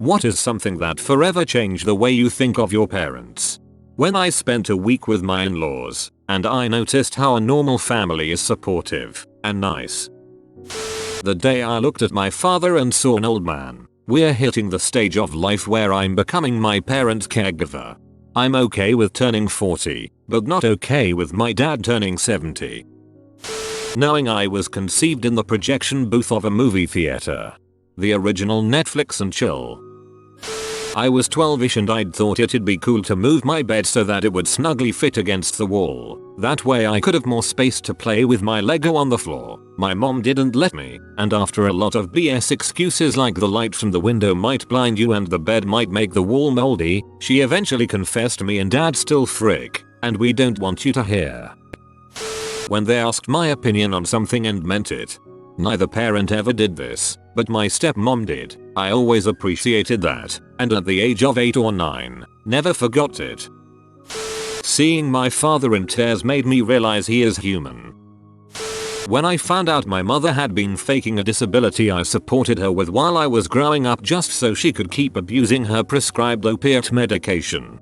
What is something that forever changed the way you think of your parents? When I spent a week with my in-laws, and I noticed how a normal family is supportive and nice. The day I looked at my father and saw an old man. We're hitting the stage of life where I'm becoming my parents' caregiver. I'm okay with turning 40, but not okay with my dad turning 70. Knowing I was conceived in the projection booth of a movie theater. The original Netflix and chill. I was 12ish and I'd thought it'd be cool to move my bed so that it would snugly fit against the wall. That way I could have more space to play with my Lego on the floor. My mom didn't let me, and after a lot of BS excuses like the light from the window might blind you and the bed might make the wall moldy, she eventually confessed me and dad still frick, and we don't want you to hear. When they asked my opinion on something and meant it. Neither parent ever did this, but my stepmom did. I always appreciated that, and at the age of 8 or 9, never forgot it. Seeing my father in tears made me realize he is human. When I found out my mother had been faking a disability I supported her with while I was growing up just so she could keep abusing her prescribed opiate medication.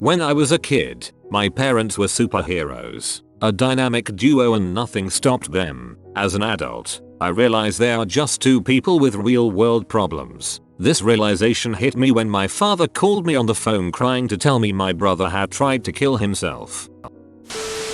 When I was a kid, my parents were superheroes, a dynamic duo, and nothing stopped them. As an adult, I realized they are just two people with real world problems. This realization hit me when my father called me on the phone crying to tell me my brother had tried to kill himself.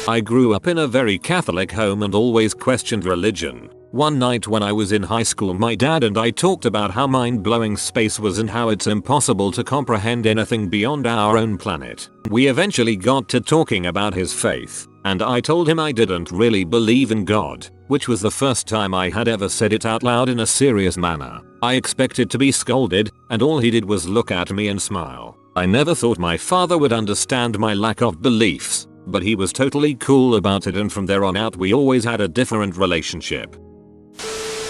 I grew up in a very Catholic home and always questioned religion. One night when I was in high school, my dad and I talked about how mind-blowing space was and how it's impossible to comprehend anything beyond our own planet. We eventually got to talking about his faith, and I told him I didn't really believe in God, which was the first time I had ever said it out loud in a serious manner. I expected to be scolded, and all he did was look at me and smile. I never thought my father would understand my lack of beliefs, but he was totally cool about it, and from there on out we always had a different relationship.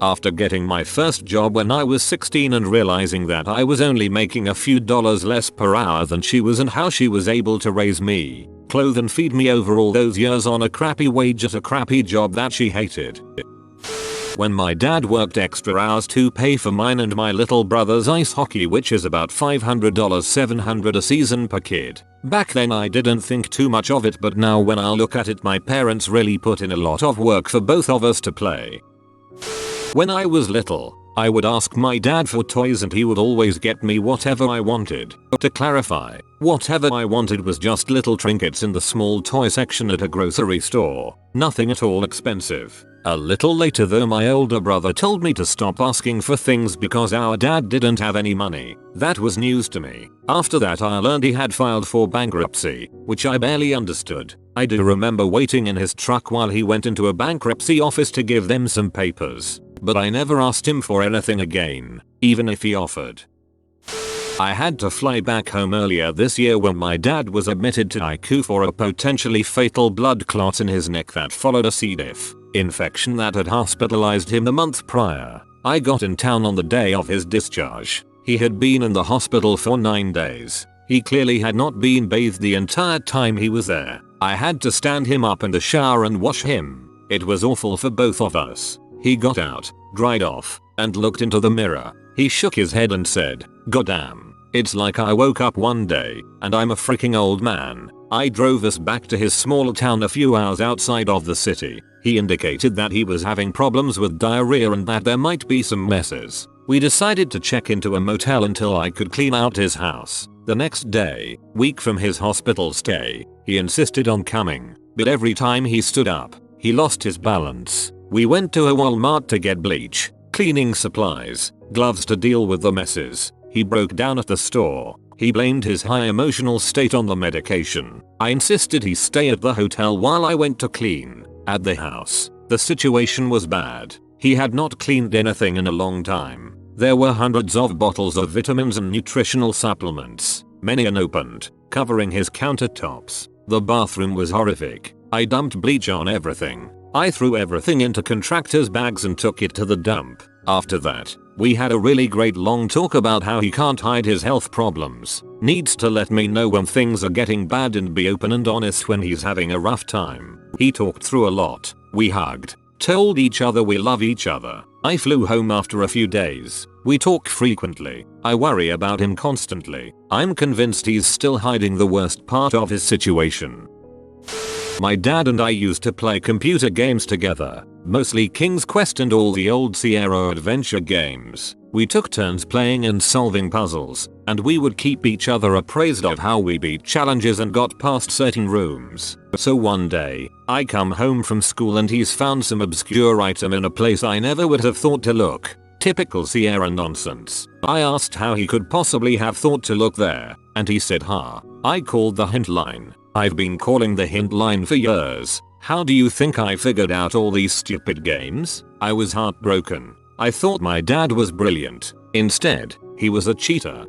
After getting my first job when I was 16 and realizing that I was only making a few dollars less per hour than she was and how she was able to raise me, clothe and feed me over all those years on a crappy wage at a crappy job that she hated. When my dad worked extra hours to pay for mine and my little brother's ice hockey, which is about $500, $700 a season per kid. Back then I didn't think too much of it, but now when I look at it, my parents really put in a lot of work for both of us to play. When I was little, I would ask my dad for toys and he would always get me whatever I wanted. To clarify, whatever I wanted was just little trinkets in the small toy section at a grocery store. Nothing at all expensive. A little later though, my older brother told me to stop asking for things because our dad didn't have any money. That was news to me. After that I learned he had filed for bankruptcy, which I barely understood. I do remember waiting in his truck while he went into a bankruptcy office to give them some papers. But I never asked him for anything again, even if he offered. I had to fly back home earlier this year when my dad was admitted to ICU for a potentially fatal blood clot in his neck that followed a C. diff infection that had hospitalized him the month prior. I got in town on the day of his discharge. He had been in the hospital for 9 days. He clearly had not been bathed the entire time he was there. I had to stand him up in the shower and wash him. It was awful for both of us. He got out, dried off, and looked into the mirror. He shook his head and said, "Goddamn, it's like I woke up one day, and I'm a freaking old man." I drove us back to his small town a few hours outside of the city. He indicated that he was having problems with diarrhea and that there might be some messes. We decided to check into a motel until I could clean out his house. The next day, week from his hospital stay, he insisted on coming, but every time he stood up, he lost his balance. We went to a Walmart to get bleach, cleaning supplies, gloves to deal with the messes. He broke down at the store. He blamed his high emotional state on the medication. I insisted he stay at the hotel while I went to clean. At the house, the situation was bad. He had not cleaned anything in a long time. There were hundreds of bottles of vitamins and nutritional supplements, many unopened, covering his countertops. The bathroom was horrific. I dumped bleach on everything. I threw everything into contractors' bags and took it to the dump. After that, we had a really great long talk about how he can't hide his health problems, needs to let me know when things are getting bad and be open and honest when he's having a rough time. He talked through a lot. We hugged, Told each other we love each other. I flew home after a few days. We talk frequently. I worry about him constantly. I'm convinced he's still hiding the worst part of his situation. My dad and I used to play computer games together, mostly King's Quest and all the old Sierra adventure games. We took turns playing and solving puzzles, and we would keep each other appraised of how we beat challenges and got past certain rooms. So one day, I come home from school and he's found some obscure item in a place I never would have thought to look. Typical Sierra nonsense. I asked how he could possibly have thought to look there, and he said, I called the hint line. I've been calling the hint line for years. How do you think I figured out all these stupid games? I was heartbroken. I thought my dad was brilliant. Instead, he was a cheater.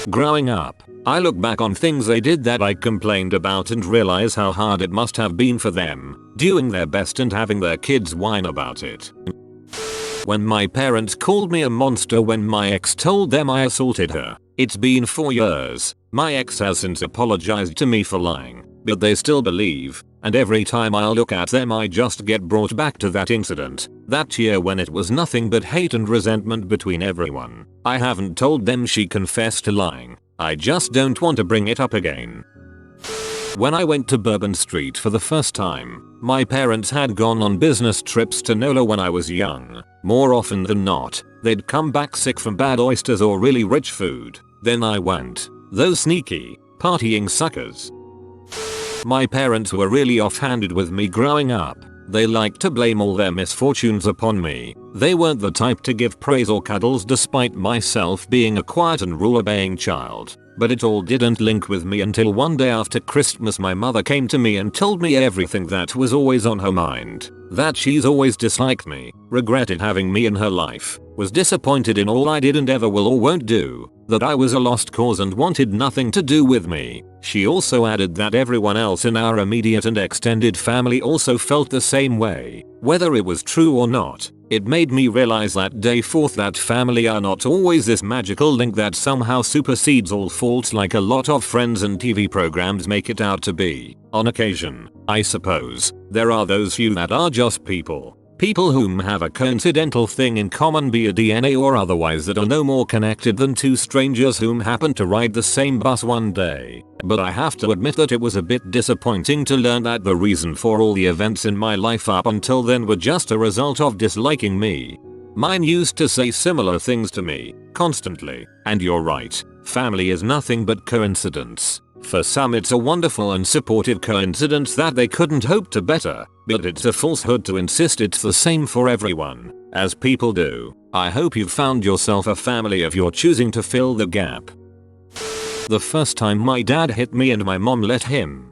Growing up, I look back on things they did that I complained about and realize how hard it must have been for them, doing their best and having their kids whine about it. When my parents called me a monster when my ex told them I assaulted her. It's been 4 years. My ex has since apologized to me for lying, but they still believe, and every time I look at them I just get brought back to that incident, that year when it was nothing but hate and resentment between everyone. I haven't told them she confessed to lying. I just don't want to bring it up again. When I went to Bourbon Street for the first time, my parents had gone on business trips to NOLA when I was young. More often than not, they'd come back sick from bad oysters or really rich food. Then I went. Those sneaky, partying suckers. My parents were really off-handed with me growing up. They liked to blame all their misfortunes upon me. They weren't the type to give praise or cuddles despite myself being a quiet and rule-obeying child. But it all didn't link with me until one day after Christmas my mother came to me and told me everything that was always on her mind. That she's always disliked me, regretted having me in her life, was disappointed in all I did and ever will or won't do, that I was a lost cause and wanted nothing to do with me. She also added that everyone else in our immediate and extended family also felt the same way. Whether it was true or not, it made me realize that day forth that family are not always this magical link that somehow supersedes all faults like a lot of Friends and TV programs make it out to be. On occasion, I suppose, there are those few that are just people. People whom have a coincidental thing in common, be it DNA or otherwise, that are no more connected than two strangers whom happened to ride the same bus one day. But I have to admit that it was a bit disappointing to learn that the reason for all the events in my life up until then were just a result of disliking me. Mine used to say similar things to me, constantly, and you're right, family is nothing but coincidence. For some it's a wonderful and supportive coincidence that they couldn't hope to better, but it's a falsehood to insist it's the same for everyone, as people do. I hope you've found yourself a family of your choosing to fill the gap. The first time my dad hit me and my mom let him.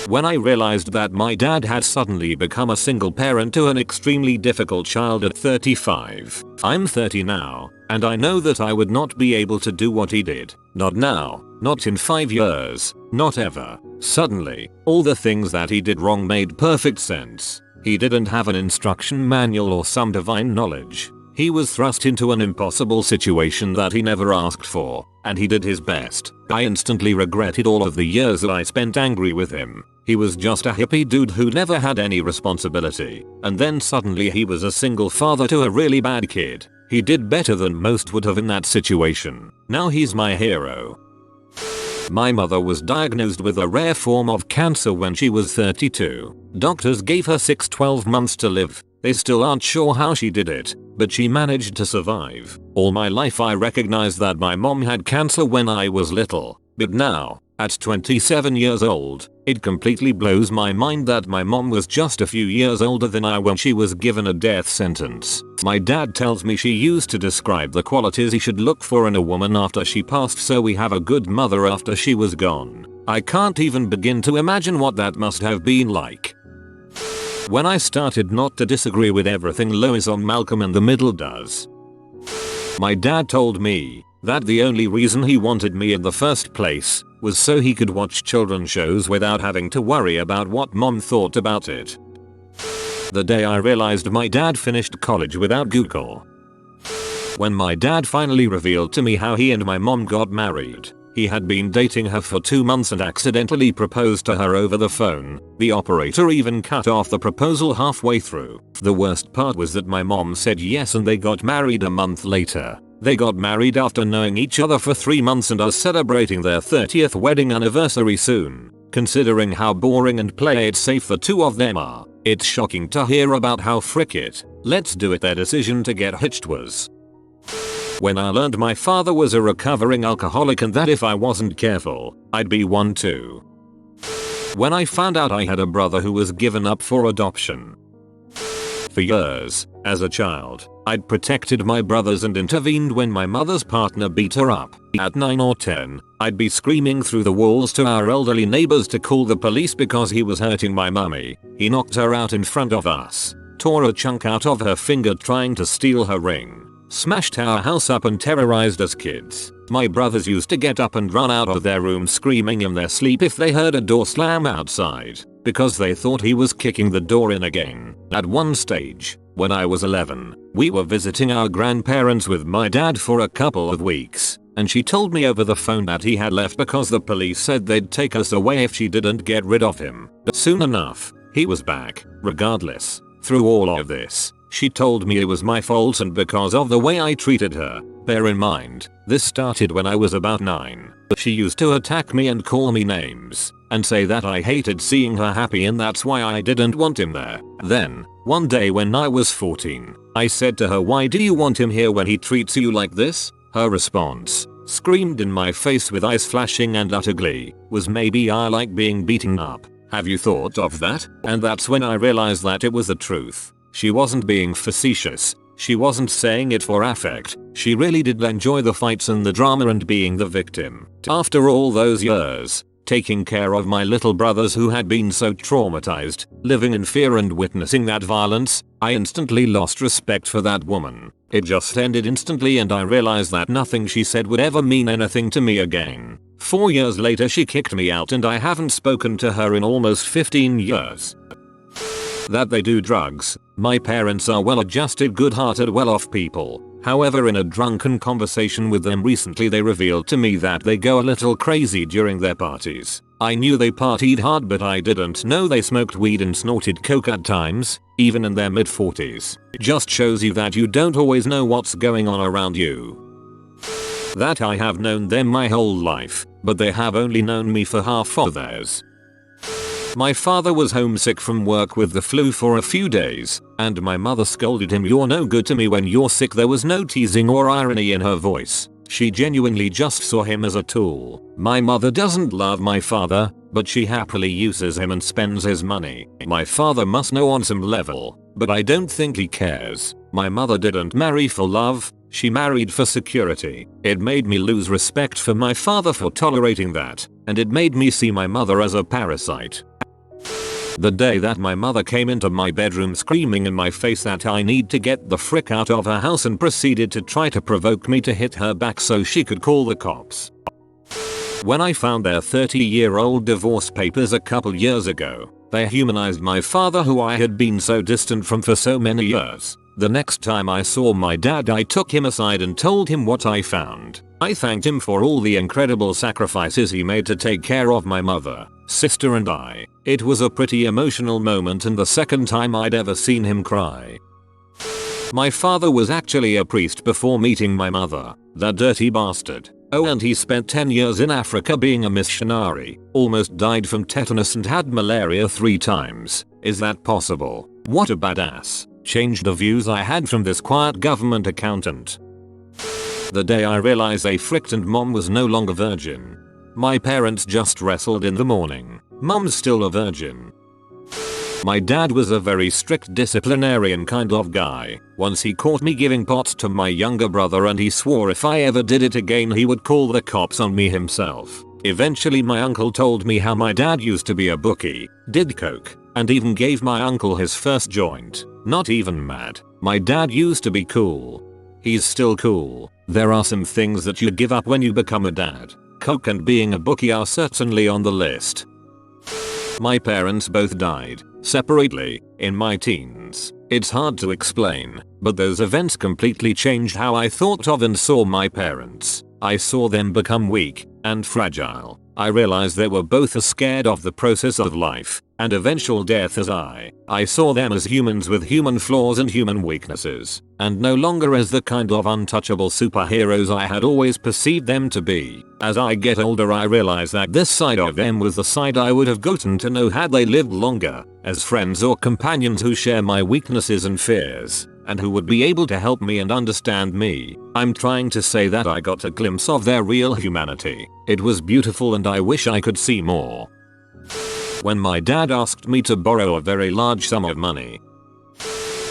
When I realized that my dad had suddenly become a single parent to an extremely difficult child at 35. I'm 30 now, and I know that I would not be able to do what he did. Not now, not in 5 years, not ever. Suddenly, all the things that he did wrong made perfect sense. He didn't have an instruction manual or some divine knowledge. He was thrust into an impossible situation that he never asked for, and he did his best. I instantly regretted all of the years that I spent angry with him. He was just a hippie dude who never had any responsibility, and then suddenly he was a single father to a really bad kid. He did better than most would have in that situation. Now he's my hero. My mother was diagnosed with a rare form of cancer when she was 32. Doctors gave her 12 months to live. They still aren't sure how she did it, but she managed to survive. All my life I recognized that my mom had cancer when I was little, but now, at 27 years old, it completely blows my mind that my mom was just a few years older than I when she was given a death sentence. My dad tells me she used to describe the qualities he should look for in a woman after she passed, so we have a good mother after she was gone. I can't even begin to imagine what that must have been like. When I started not to disagree with everything Lois or Malcolm in the Middle does. My dad told me that the only reason he wanted me in the first place was so he could watch children's shows without having to worry about what mom thought about it. The day I realized my dad finished college without Google. When my dad finally revealed to me how he and my mom got married, He had been dating her for 2 months and accidentally proposed to her over the phone. The operator even cut off the proposal halfway through. The worst part was that my mom said yes and they got married a month later. They got married after knowing each other for 3 months and are celebrating their 30th wedding anniversary soon. Considering how boring and play it safe the two of them are, it's shocking to hear about how frick it, let's do it their decision to get hitched was. When I learned my father was a recovering alcoholic and that if I wasn't careful, I'd be one too. When I found out I had a brother who was given up for adoption. For years, as a child, I'd protected my brothers and intervened when my mother's partner beat her up. At 9 or 10, I'd be screaming through the walls to our elderly neighbors to call the police because he was hurting my mummy. He knocked her out in front of us, tore a chunk out of her finger trying to steal her ring, smashed our house up and terrorized us kids. My brothers used to get up and run out of their room screaming in their sleep if they heard a door slam outside, because they thought he was kicking the door in again. At one stage, when I was 11, we were visiting our grandparents with my dad for a couple of weeks, and she told me over the phone that he had left because the police said they'd take us away if she didn't get rid of him. Soon enough, he was back, regardless. Through all of this, she told me it was my fault and because of the way I treated her. Bear in mind, this started when I was about 9. She used to attack me and call me names, and say that I hated seeing her happy and that's why I didn't want him there. Then, one day when I was 14, I said to her, "Why do you want him here when he treats you like this?" Her response, screamed in my face with eyes flashing and utter glee, was, "Maybe I like being beaten up. Have you thought of that?" And that's when I realized that it was the truth. She wasn't being facetious. She wasn't saying it for affect. She really did enjoy the fights and the drama and being the victim. After all those years, taking care of my little brothers who had been so traumatized, living in fear and witnessing that violence, I instantly lost respect for that woman. It just ended instantly and I realized that nothing she said would ever mean anything to me again. 4 years later she kicked me out and I haven't spoken to her in almost 15 years. That they do drugs. My parents are well-adjusted, good-hearted, well-off people. However, in a drunken conversation with them recently they revealed to me that they go a little crazy during their parties. I knew they partied hard but I didn't know they smoked weed and snorted coke at times, even in their mid-40s. Just shows you that you don't always know what's going on around you. That I have known them my whole life, but they have only known me for half of theirs. My father was homesick from work with the flu for a few days, and my mother scolded him, "You're no good to me when you're sick." There was no teasing or irony in her voice. She genuinely just saw him as a tool. My mother doesn't love my father, but she happily uses him and spends his money. My father must know on some level, but I don't think he cares. My mother didn't marry for love, she married for security. It made me lose respect for my father for tolerating that, and it made me see my mother as a parasite. The day that my mother came into my bedroom screaming in my face that I need to get the frick out of her house and proceeded to try to provoke me to hit her back so she could call the cops. When I found their 30-year-old divorce papers a couple years ago, they humanized my father who I had been so distant from for so many years. The next time I saw my dad I took him aside and told him what I found. I thanked him for all the incredible sacrifices he made to take care of my mother, sister and I. It was a pretty emotional moment and the second time I'd ever seen him cry. My father was actually a priest before meeting my mother, that dirty bastard. Oh, and he spent 10 years in Africa being a missionary, almost died from tetanus and had malaria 3 times. Is that possible? What a badass. Changed the views I had from this quiet government accountant. The day I realized a fricked mom was no longer virgin. My parents just wrestled in the morning. Mom's still a virgin. My dad was a very strict disciplinarian kind of guy. Once he caught me giving pot to my younger brother and he swore if I ever did it again he would call the cops on me himself. Eventually my uncle told me how my dad used to be a bookie, did coke, and even gave my uncle his first joint. Not even mad. My dad used to be cool. He's still cool. There are some things that you give up when you become a dad. Coke and being a bookie are certainly on the list. My parents both died, separately, in my teens. It's hard to explain, but those events completely changed how I thought of and saw my parents. I saw them become weak, and fragile. I realized they were both as scared of the process of life and eventual death as I. I saw them as humans with human flaws and human weaknesses, and no longer as the kind of untouchable superheroes I had always perceived them to be. As I get older, I realize that this side of them was the side I would have gotten to know had they lived longer, as friends or companions who share my weaknesses and fears, and who would be able to help me and understand me. I'm trying to say that I got a glimpse of their real humanity. It was beautiful and I wish I could see more. When my dad asked me to borrow a very large sum of money.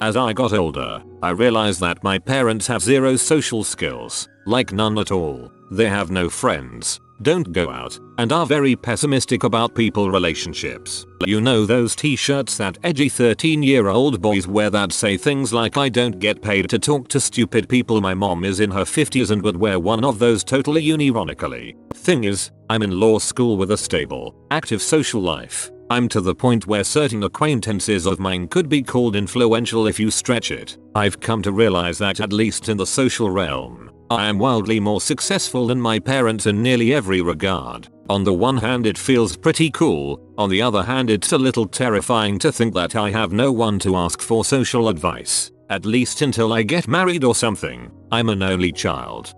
As I got older, I realized that my parents have zero social skills, like none at all. They have no friends, don't go out, and are very pessimistic about people relationships. You know those t-shirts that edgy 13-year-old boys wear that say things like "I don't get paid to talk to stupid people"? My mom is in her 50s and would wear one of those totally unironically. Thing is, I'm in law school with a stable, active social life. I'm to the point where certain acquaintances of mine could be called influential if you stretch it. I've come to realize that at least in the social realm, I am wildly more successful than my parents in nearly every regard. On the one hand it feels pretty cool, on the other hand it's a little terrifying to think that I have no one to ask for social advice, at least until I get married or something. I'm an only child.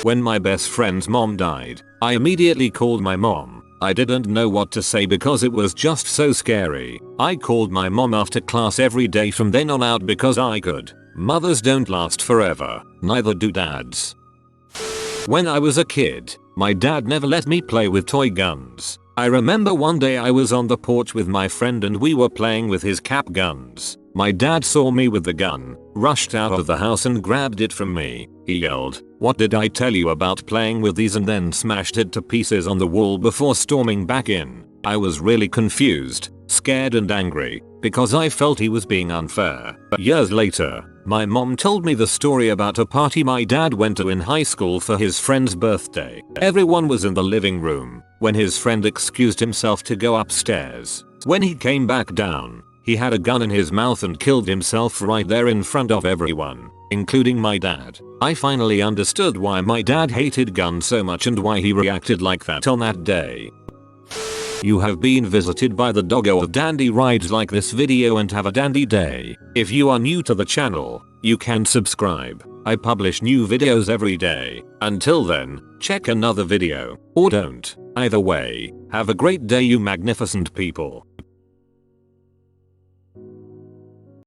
When my best friend's mom died, I immediately called my mom. I didn't know what to say because it was just so scary. I called my mom after class every day from then on out because I could. Mothers don't last forever, neither do dads. When I was a kid, my dad never let me play with toy guns. I remember one day I was on the porch with my friend and we were playing with his cap guns. My dad saw me with the gun, rushed out of the house and grabbed it from me. He yelled, "What did I tell you about playing with these?" and then smashed it to pieces on the wall before storming back in. I was really confused, scared and angry, because I felt he was being unfair. But years later, my mom told me the story about a party my dad went to in high school for his friend's birthday. Everyone was in the living room when his friend excused himself to go upstairs. When he came back down, he had a gun in his mouth and killed himself right there in front of everyone, including my dad. I finally understood why my dad hated guns so much and why he reacted like that on that day. You have been visited by the doggo of dandy rides like this video and have a dandy day. If you are new to the channel, you can subscribe. I publish new videos every day. Until then, check another video, or don't. Either way, have a great day you magnificent people.